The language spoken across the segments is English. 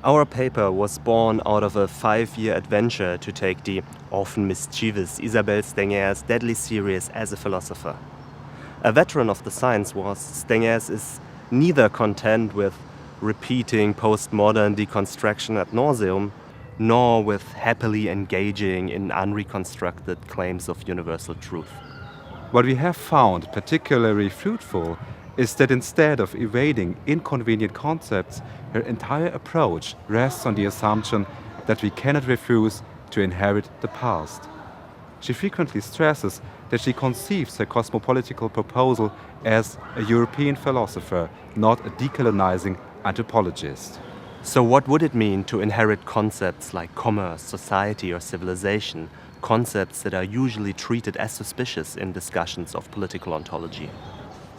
Our paper was born out of a 5-year adventure to take the often mischievous Isabelle Stengers deadly serious as a philosopher. A veteran of the science was, Stengers is neither content with repeating postmodern deconstruction ad nauseum, nor with happily engaging in unreconstructed claims of universal truth. What we have found particularly fruitful is that instead of evading inconvenient concepts, her entire approach rests on the assumption that we cannot refuse to inherit the past. She frequently stresses that she conceives her cosmopolitical proposal as a European philosopher, not a decolonizing anthropologist. So what would it mean to inherit concepts like commerce, society, or civilization, concepts that are usually treated as suspicious in discussions of political ontology?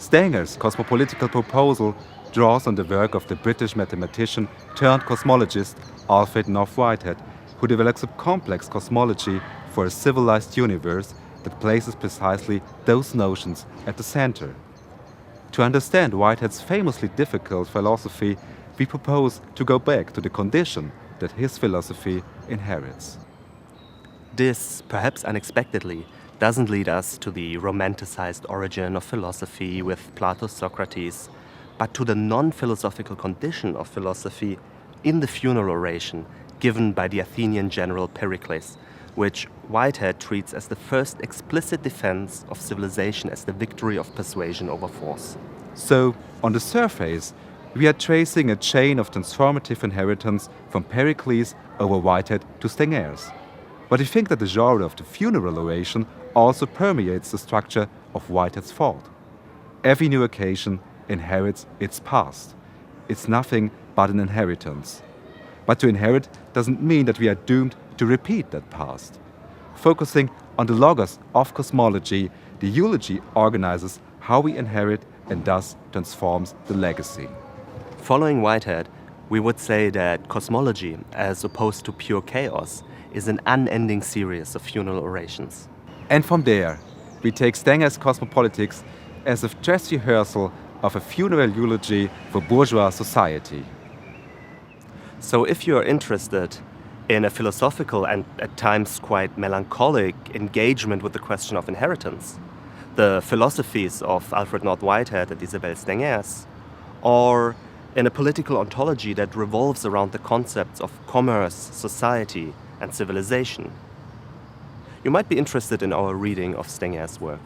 Stengers' cosmopolitical proposal draws on the work of the British mathematician turned cosmologist Alfred North Whitehead, who develops a complex cosmology for a civilized universe that places precisely those notions at the center. To understand Whitehead's famously difficult philosophy, we propose to go back to the condition that his philosophy inherits. This, perhaps unexpectedly, doesn't lead us to the romanticized origin of philosophy with Plato's Socrates, but to the non-philosophical condition of philosophy in the funeral oration given by the Athenian general Pericles, which Whitehead treats as the first explicit defense of civilization as the victory of persuasion over force. So, on the surface, we are tracing a chain of transformative inheritance from Pericles over Whitehead to Stengers. But we think that the genre of the funeral oration also permeates the structure of Whitehead's thought. Every new occasion inherits its past. It's nothing but an inheritance. But to inherit doesn't mean that we are doomed to repeat that past. Focusing on the logos of cosmology, the eulogy organizes how we inherit and thus transforms the legacy. Following Whitehead, we would say that cosmology, as opposed to pure chaos, is an unending series of funeral orations. And from there, we take Stengers' Cosmopolitics as a dress rehearsal of a funeral eulogy for bourgeois society. So if you're interested in a philosophical and at times quite melancholic engagement with the question of inheritance, the philosophies of Alfred North Whitehead and Isabelle Stengers, or in a political ontology that revolves around the concepts of commerce, society, and civilization, you might be interested in our reading of Stengers' work.